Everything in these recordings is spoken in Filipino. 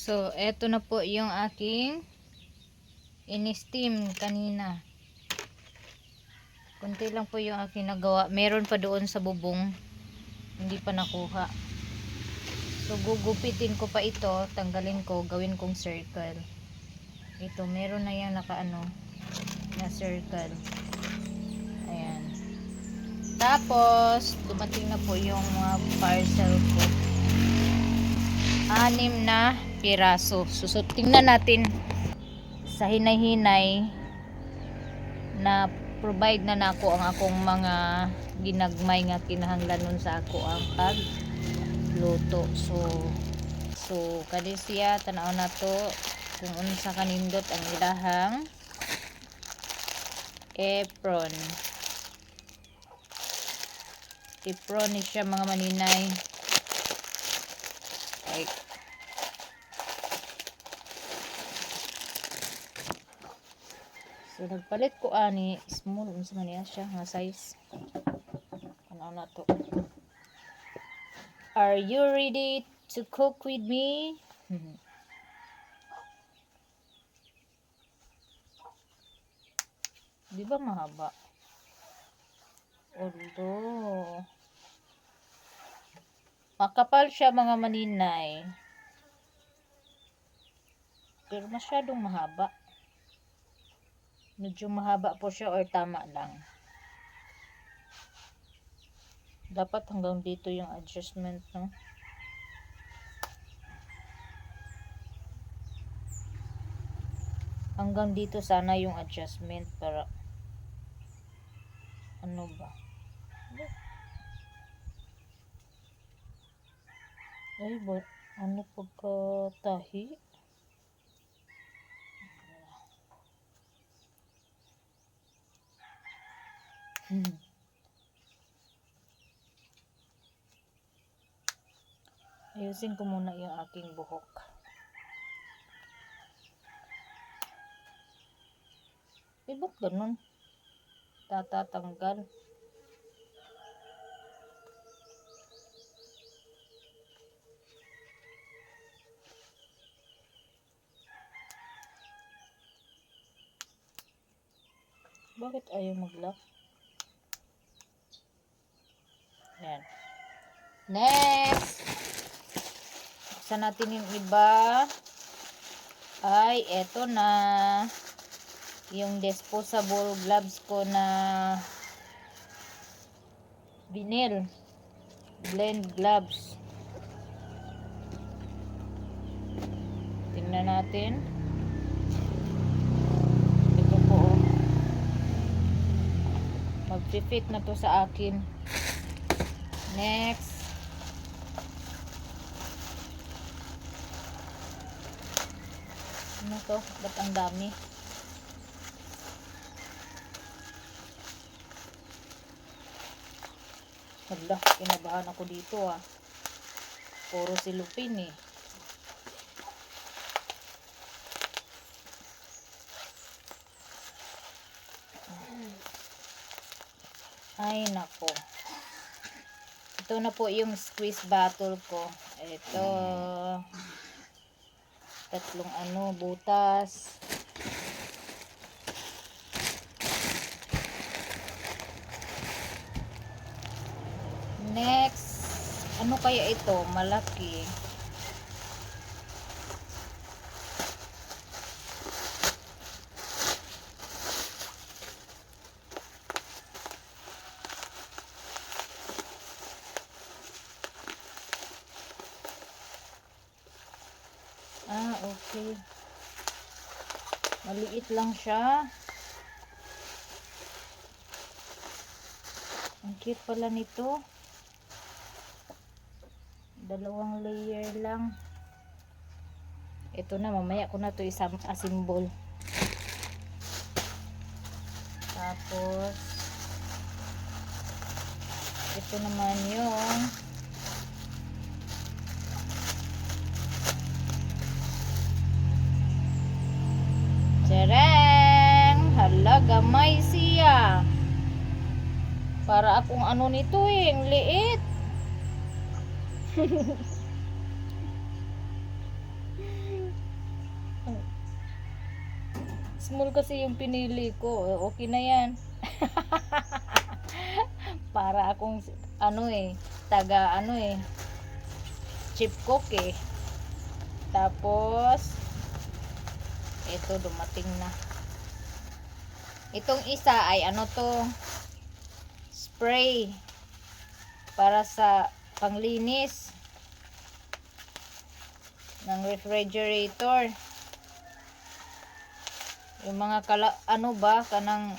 So, eto na po yung aking in-steam kanina. Kunti lang po yung aking nagawa. Meron pa doon sa bubong. Hindi pa nakuha. So, gugupitin ko pa ito. Tanggalin ko. Gawin kong circle. Ito, meron na yung nakaano na circle. Ayan. Tapos, dumating na po yung mga parcel ko. 6 na piraso. So, tingnan natin sa hinay-hinay na provide na nako ang akong mga ginagmay nga kinahanglan nun sa ako ang pagluto. So kadi siya tanaw na to kung unsa kanindot ang ilahang apron ni siya mga maninay. Ay, so nagpalit ko ani small unsa man niya siya nga size. Ano na to? Are you ready to cook with me? Di ba mahaba? Although makapal siya mga maninay. Pero masyadong mahaba. Medyo mahaba po siya or tama lang. Dapat hanggang dito yung adjustment, no? Hanggang dito sana yung adjustment para ano ba? Ay, ba? Ano pagkatahi? Ayusin ko muna yung aking buhok. Ba't ganun? Tatatanggal. Bakit ayaw mag-lock? Yan. Next! Buksan natin yung iba. Ay, eto na. Yung disposable gloves ko na vinyl. Blend gloves. Tingnan natin. Ito po. Mag-fit na to sa akin. Next. Ano to? Ba't ang dami? Hala, kinabahan ako dito ah. Puro silupin eh. Ay nako. Ito na po yung squeeze bottle ko. Ito. Tatlong butas. Next. Ano kaya ito? Malaki. Okay. Maliit lang siya. Ang cute pala nito. 2 layer lang. Ito na, mamaya ko na to assemble. Tapos ito naman yung Jarang! Hala, gamay siya. Para akong ano nito eh, ang liit. Small kasi yung pinili ko. Okay na yan. Para akong chip cook eh. Tapos ito dumating na. Itong isa ay spray para sa panglinis ng refrigerator. Yung mga kanang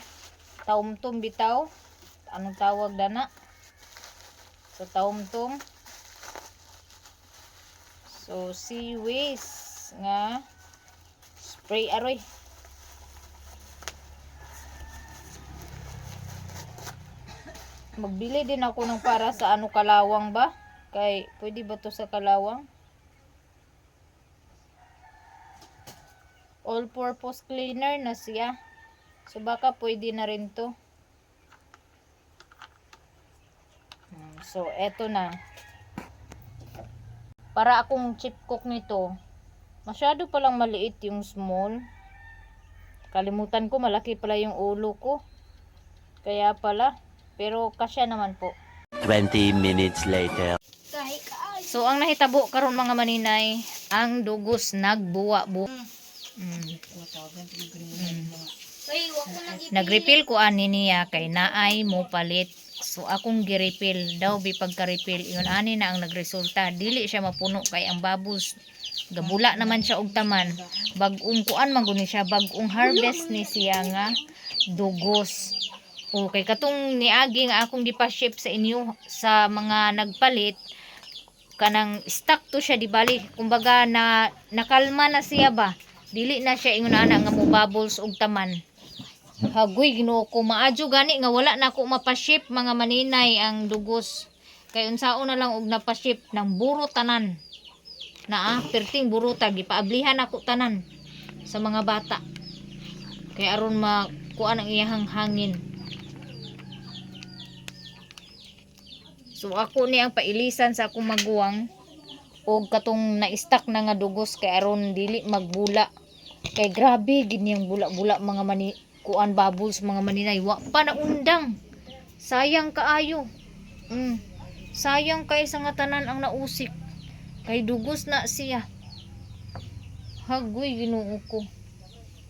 taumtum bitaw. Anong tawag dana? So taumtum. So Seaways nga spray aroy. Magbili din ako ng para sa kalawang ba? Kay pwede ba to sa kalawang? All purpose cleaner na siya. So baka pwede na rin to. So eto na. Para akong chip cook nito, masyado palang maliit yung small. Kalimutan ko, malaki pala yung ulo ko. Kaya pala. Pero kasya naman po. 20 minutes later. So ang nahitabo karon mga maninay, ang dugos nagbuwa-buwa. Nag-refill ko ani niya kay naay mo palit. So akong gi-refill daw pagka-refill yun ani na ang nagresulta. Dili siya mapuno kay ang bubbles gabula naman siya og taman. Bag-ong kuan man guni siya, bag-ong harvest ni siya nga dugos. Okay, katong niagi nga akong gipa-ship sa inyo sa mga nagpalit kanang stock to siya di bali. Kumbaga nakalma na siya ba. Dili na siya ingon ana nga mo bubbles og taman. Hagoy Ginoo ko, maadyo gani nga wala na ako mapa-ship mga maninay ang dugos. Kay unsaon na lang og napa-ship ng buro tanan. Perting buruta gipaablihan ako tanan sa mga bata. Kay aron makuan ang iyahang hangin. So ako ni ang pailisan sa akong maguwang og katong na-stack na nga dugos kay aron dili magbula. Kay grabe gid niyang bula-bula mga kuan bubbles mga maninay, wa pa na undang. Sayang kaayo. Sayang kay sa nga tanan ang nausik. Kay dugos na siya. Hagoy Ginoo ko.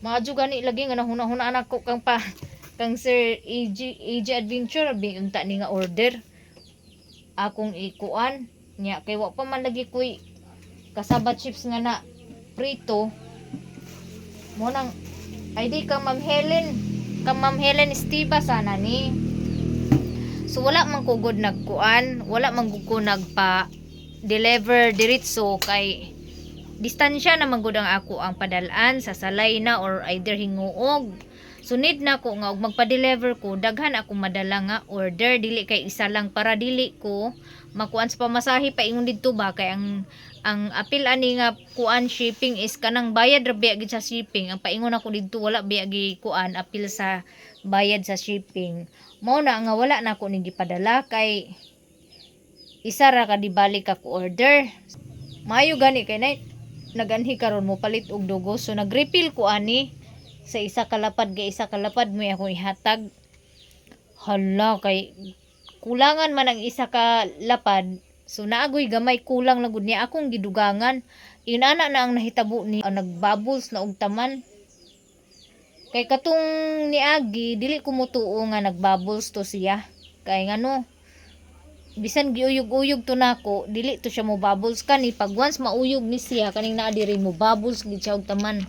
Maadyo gani lagi nga nahuna-hunaan ako kang Sir AJ Adventure unta ni nga order. Akong ikuan nya kay wa pa man lagi koy kasaba chips nga na prito mo nang ID kang Ma'am Helen Estiba sana ni. So wala man ko good nagkuan, wala man ko nagpa deliver diretso kay distansya na man gud ang ako ang padalaan sa salay na or either hinguog. So need na ko nga og magpa-deliver ko daghan ako madala nga order dili kay isa lang para dili ko makuan sa pamasahe paingon didto ba kay ang apil ani nga kuan shipping is kanang bayad ra biya gid sa shipping. Ang paingon ako didto wala biya gi kuan apil sa bayad sa shipping. Mao na nga wala na ako ning gipadala kay isa ra ka di balik ako order. Maayo gani kay naganhi karon mo palit og dugo so nag-refill ko ani sa isa kalapad mo akong ihatag. Hala kay kulangan man ang isa ka lapad. So naagoy gamay kulang na gud niya akong gidugangan. Inana na ang nahitabo ni nagbubbles na og taman. Kay katong niagi dili ko mutuo nga nagbubbles to siya. Kay ngano bisan giuyog-uyog to nako dili to siya mo bubbles kani pag once mauyog ni siya kaning naa diri mo bubbles gid siya og taman.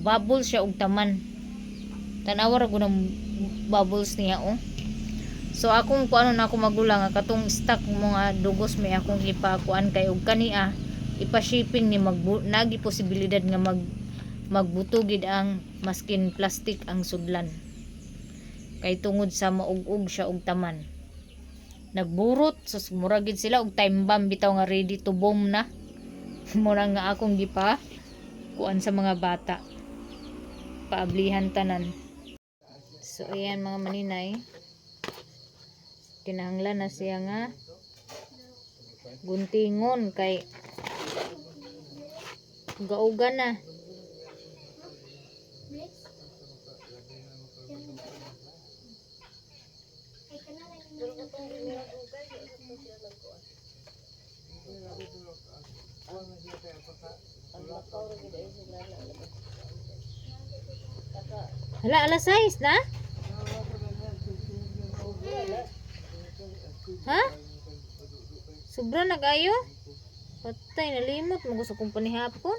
Bubbles siya og taman. Tanawa ra gud ang bubbles niya So akong kuano na ako magulang nga katong stock mga dugos may akong ipakuan kay og kania ipa-shipping ni nagi posibilidad nga magbutugid ang maskin plastic ang sudlan. Kay tungod sa maug-ug siya og taman. Nagburot so muragid sila og time bomb bitaw nga ready to bomb na. Mura nga akong gipa kuan sa mga bata. Paablihan tanan. So ayan mga maninay, kinahanglan na siya nga guntingon kay gauga na. Hala, alas 6 na? Ha? Sobra na kayo? Patay, nalimot. Magusto kong panihapon.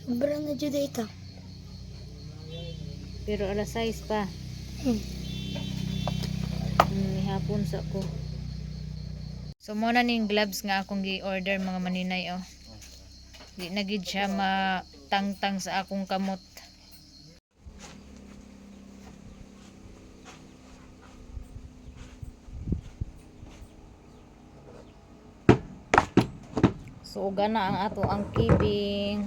Sobrang na juday ka. Pero alas 6 pa. Hapon sa ko. So muna ning gloves nga akong gi-order mga maninay oh. Di na gid siya matangtang sa akong kamot. So uga na ang ato ang kibing.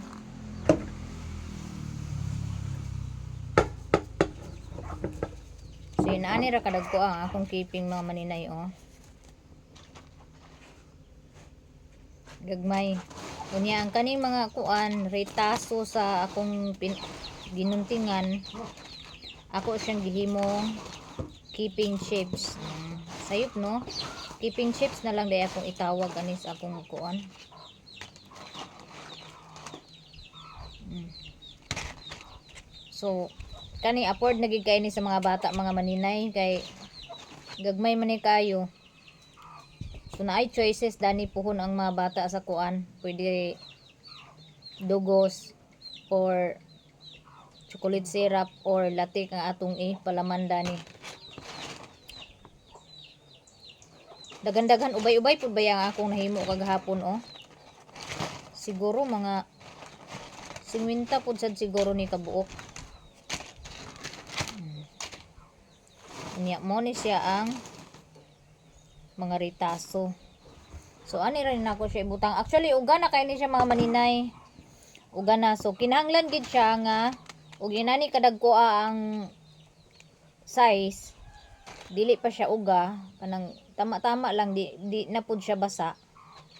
So inaani ra kadag ko ang akong keeping mga maninay oh. Gagmay. Unya ang kaning mga kuan retaso sa akong ginuntingan. Ako siyang gihimong keeping chips. Sayop no? Keeping chips na lang day akong itawag ani sa akong kuan. So kani afford na gid kay ni sa mga bata mga maninay kay gagmay man ni kayo. So naay choices dani puhon ang mga bata sa kuan, pwede dugos or chocolate syrup or latik ang atong palaman dani. Dagan-dagan ubay-ubay pud ba yang akong nahimo kagahapon oh. Siguro mga 50 pud sad siguro ni kabuok. Niya mo ni siya ang mga ritaso. So ani rin nako siya ibutang. Actually uga na kay ni siya mga maninay. Uga na so kinahanglan gid siya nga ug inani kadagko ang size. Dili pa siya uga kanang tama-tama lang di na pud siya basa.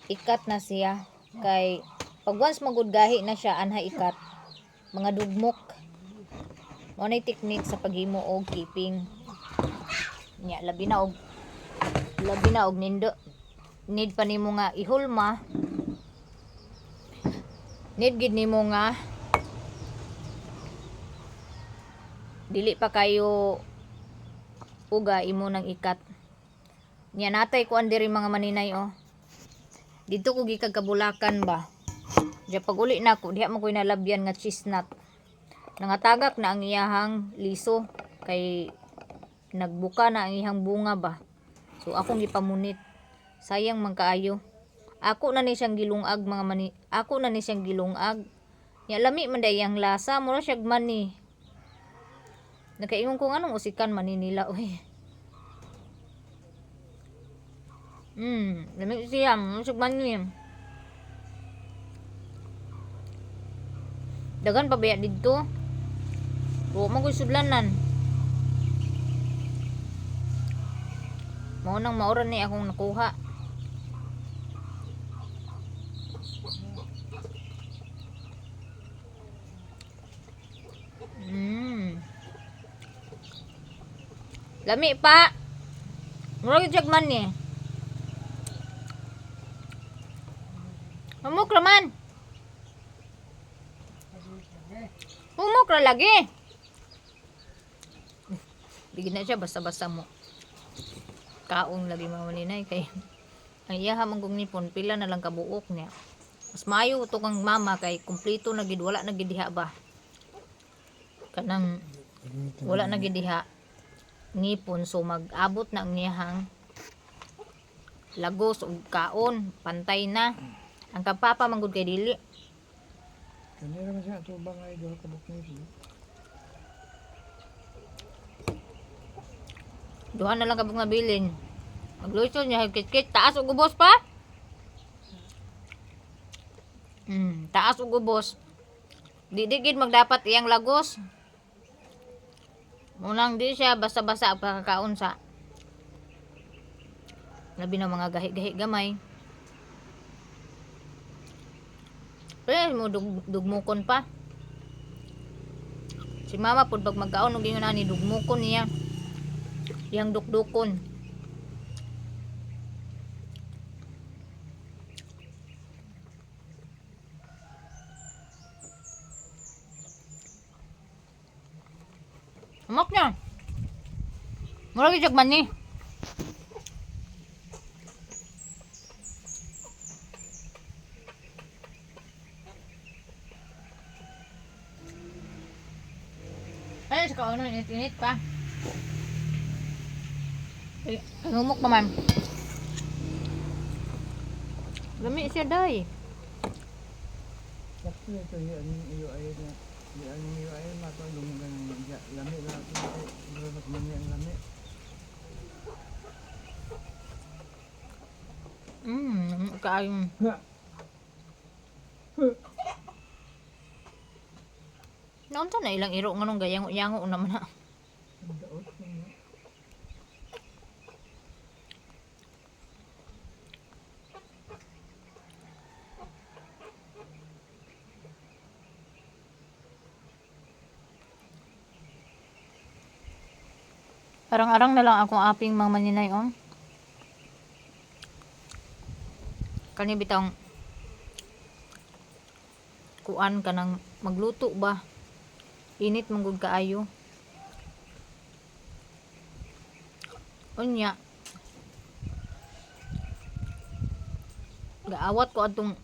Ikat na siya kay pag once magud gahi na siya anha ikat. Mga dugmok. Mao nay technique sa paghimo og keeping. Nya labi na og nindo need pa nimo nga ihulma, need gid nimo nga dili pa kayo uga imo nang ikat. Nya natay kuan diri mga maninay oh. Dito ko gikagkabulakan ba. Diya pag uli na ko diha man ko nalabyan nga cheese nut. Nangatagak na ang iyahang liso kay nagbuka na ang ihang bunga ba. So akong gipamunit. Sayang man kaayo. Ako na ni siyang gilungag mga mani. Ako na ni siyang gilungag. Ya lami man day ang lasa mo siya mani. Nakaingon ko anong usikan maninila oy. Lami siya mo siya mani. Dagan pa baya didto. Wa mo ko sudlanan. Mao nang maura ni akong nakuha. Lami pa. Murag jagman ni. Humok raman. Humok ra lagi. Bigyan na siya basta-basta mo. Kaong lagi mga maninay kay ang iyaha manggong nipon pila na lang kabuok niya. Mas maayo to kang mama kay kumpleto na gid wala na gid diha ba. Kanang wala na gid diha ngipon so mag-abot na ang niyahang lagos ug kaon pantay na. Ang kapapa manggod kay dili. Kanira man siya tubang ay duha ka buknis. Duha na lang kabog nabilin. Magluto niya kit-kit taas ug ubos pa. Taas ug ubos. Di gid magdapat iyang lagos. Munang di siya basta-basa pagkakaon sa. Labi na mga gahi-gahi gamay. Pero mo dugmukon pa. Si mama pud pag magkaon og ingon ani dugmukon niya. Iyang dukdukon. Amak niya. Mura gyud man ni. Ay, sa kaano, init-init pa. Numok pa man. Lami siya, day. Sakto ito yung iyo ay na. Yung iyo ay matulong ka ng lami na ito. Grabat man yung lami. Kaayong. Naunta na ilang iro nga nung gayango-yango naman ha. Ang daot naman. Arang-arang na lang akong aping mga maninay on. Kani bitang kuan ka ng magluto ba? Init manggod kaayo. Unya. Gaawat ko atong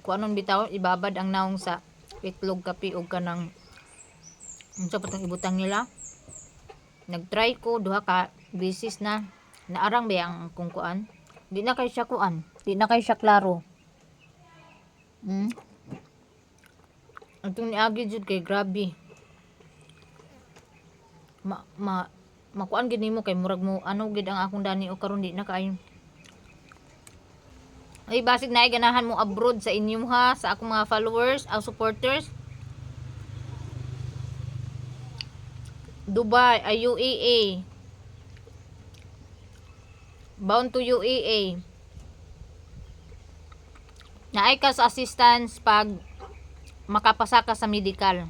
kuanon bitaw ibabad ang naong sa itlog kape og kanang unsa patong ibutang nila. Nagtry ko duha ka bisis na naarang ba ang kung kuan. Di na kay siya kuan, di na kay siya klaro. Atong niagi jud kay grabe. Makuan gid nimo kay murag mo ano gid ang akong dani o karon di na kay. Ay basig na ganahan mo abroad sa inyo ha, sa akong mga followers, ang supporters. Dubai, UAE. Bound to UAE. Naay ka sa assistance pag makapasa ka sa medical.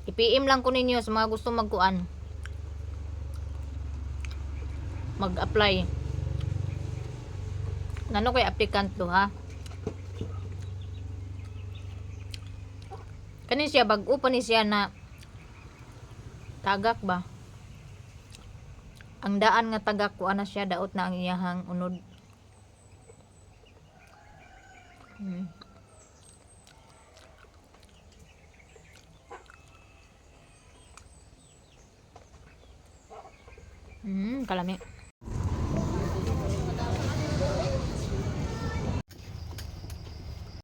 I-PM lang ko ninyo sa mga gusto magkuan. Mag-apply. Nano kay applicant to ha? Kani siya bag-o pa ni siya na tagak ba? Ang daan nga tagak ko ana siya daot na ang iyahang unod. Kalami.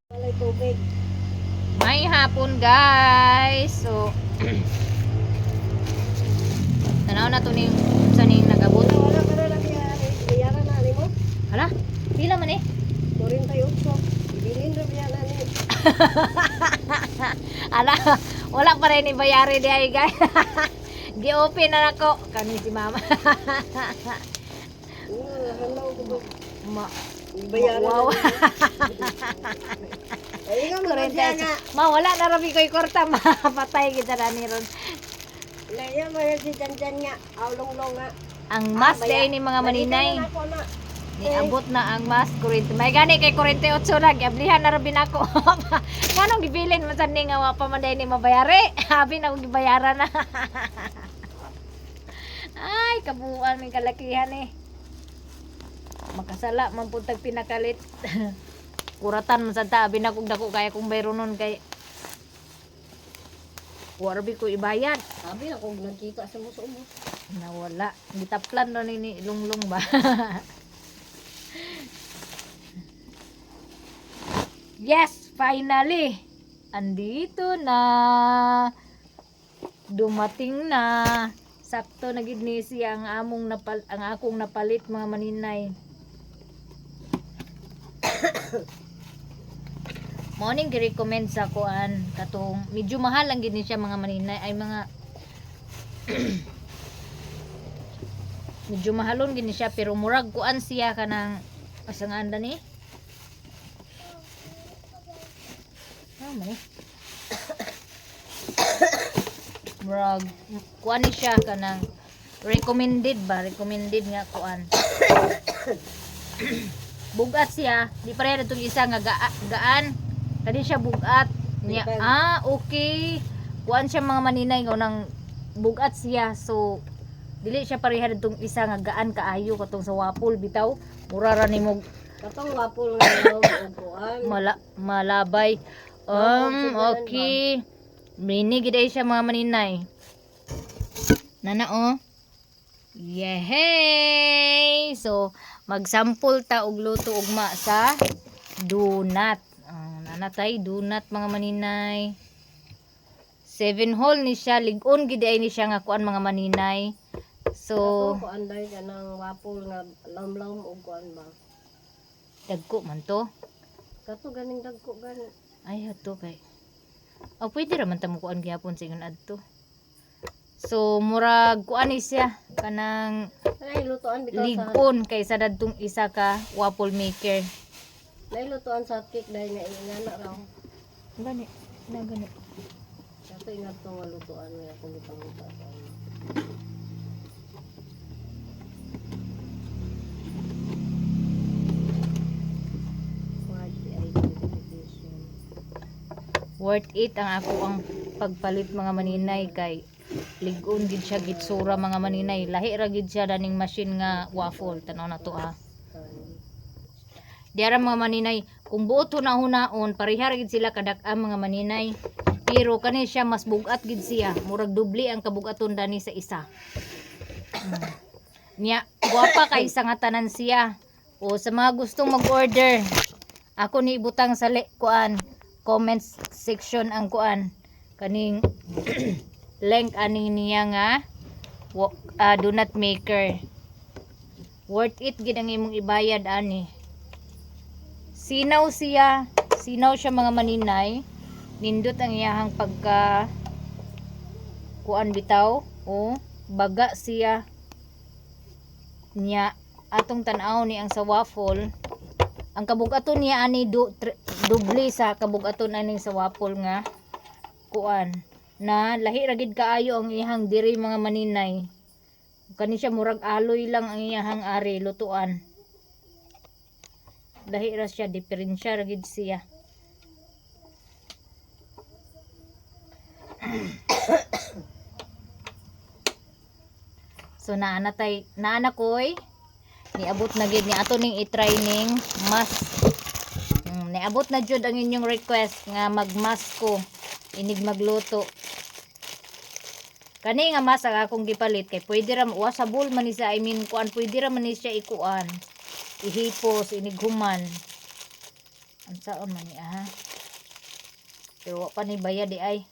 Walay tubig. May hapon guys. So tanaw na to ning sa ning nagabot. Wala ka na lang bayaran na mo. Hala, pila man eh. 48. Ibilin ra biya na ni. Ala, wala pa rin ibayari di ay guys. Gi-open na nako kani si mama. Hanaw ko Ma bayaran. wow. Ay nga Kurente. nga. Ma wala na rabi ko'y kwarta, mapatay kita na ni ron. Laya maya si Janjan nga aulong-long nga. Ang mas day ni mga maninay. Niabot na ang mas kurente. May gani kay kurente 8 na giablihan na rabi nako. Nganong gibilin mo sa ni nga wa pa man day ni mabayari. Habi na og gibayaran na. Ay, kabuuan ng kalakihan eh. Makasala man pud tag pinakalit. Kuratan man sa tabi na kung dako kaya kung bayron nun kay warbi ko ibayad. Sabi na kung nagkita sa muso mo. Nawala. Gitaplan na ni lunglong ba? Yes, finally. Andito na. Dumating na. Sakto na gid ni siya ang akong napalit mga maninay. Morning gi-recommend sa kuan katong medyo mahal lang gid ni siya mga maninay ay mga Medyo mahalon gini siya pero murag kuan siya kanang asa nga anda ni? Man eh. Murag kuan ni siya kanang recommended nga kuan. Bugat siya, di pareha itong isa nga gaan. Kani siya bugat niya. Okay. Kuan siya mga maninay nga nang bugat siya. So dili siya pareha itong isa nga gaan kaayo katong sa wapol bitaw. Mura ra nimo Katong wapol nga yung upuan. malabay. Okay. Mini gid siya mga maninay. Nana oh. Yehey! So, magsampol ta og luto ugma sa donut. Nanatay donut mga maninay. 7 hole ni siya, ligon gid ay ni siya nga kuan mga maninay. So, Katong kuan dai kanang wapol nga lamlam og kuan ba. dagko man to. Kato ganing dagko gani. Ay hato kay. Pwede ra man ta mo kuan gyapon sa ingon adto. So, murag kuan ni siya kanang Ay lutuan bitaw sa ligon kaysa dadtong isa ka waffle maker. lutuan sa cake dai nga ingana raw. Gani, na gani. Kato ingat to nga lutuan nga akong gipanguta. Worth it ang ako ang pagpalit mga maninay kay ligon gid siya gitsura mga maninay. Lahi ra gid siya daning machine nga waffle. Tanaw na to ha. Diara mga maninay, kung buot hunaon pareha ra gid sila kadak-ang mga maninay. Pero kani siya mas bugat gid siya. Murag dubli ang kabugaton dani sa isa. Nya guwapa kay sa nga tanan siya. O sa mga gustong mag-order, ako ni ibutang sa kuan comments section ang kuan kaning link ani niya nga donut maker. Worth it gid ang imong ibayad ani. Sinaw siya mga maninay. Nindot ang iyahang pagka kuan bitaw o baga siya niya atong tan-aw ni ang sa waffle. Ang kabugaton niya ani doble sa kabugaton ani sa waffle nga kuan na lahi ra gid kaayo ang iyang diri mga maninay. Kani siya murag aloy lang ang iyang ari lutuan. Lahi ra siya, diferensya ra gid siya. So naana koy niabot na gid ni ato ning i-training mas niabot na jud ang inyong request nga magmas ko inig magluto. Kani nga mas ang akong gipalit kay pwede ra washable man ni siya, I mean kuan pwede ra man ni siya ikuan ihipos inig human. Unsaon man ni aha. Pero wa pa ni bayad di ay.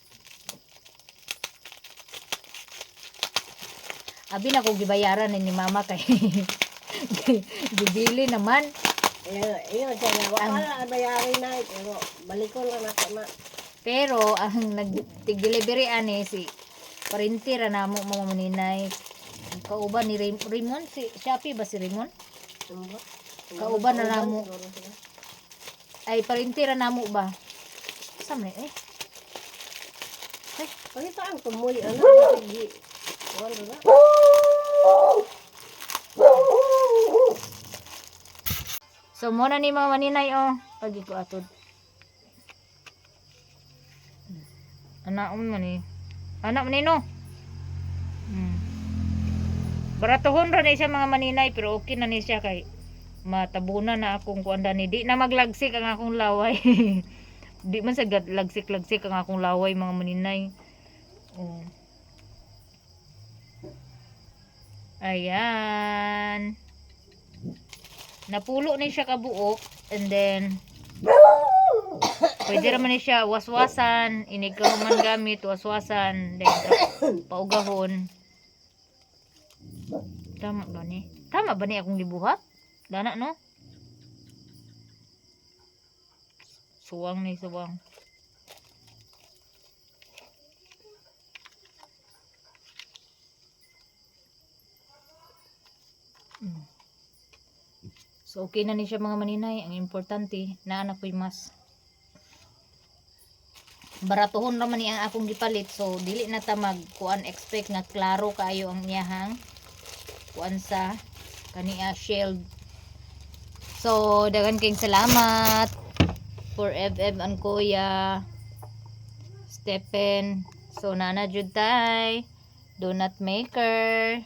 Abi na ko gibayaran ni mama kay gibili naman. Iyo siya nga wala bayarin na pero balikon lang ako na. Pero ang nag-delivery ani si parintira namo mga maninay. Kauban ni Raymond si Shopee ba si Raymond? Kauban na namo. Ay parintira namo ba? Samre eh. Pakita ang tumoy ano gi. Wala na. So muna ni mga maninay pagi ko atod. Anak man ni. Anak man no. Baratohon ra ni siya mga maninay pero okay na ni siya kay matabunan na akong kuanda ni di na maglagsik ang akong laway. Di man sa lagsik ang akong laway mga maninay. Ayan. Napulo ni siya kabuok and then pwede raman ni siya waswasan, inig ka man gamit waswasan, then paugahon. Tama ba ni? Tama ba ni akong gibuhat? Dana no? Suwang ni suwang. So okay na ni siya mga maninay. Ang importante na anak ko'y mas baratuhon naman ni ang akong gipalit. So dili na ta mag kuan expect nga klaro kaayo ang iyahang kuan sa kaniya shield. So dagan kayong salamat for FF and Kuya Stephen. So nana jud tay donut maker.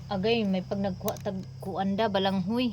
Agay may pag nagkuha tag kuanda balanghoy.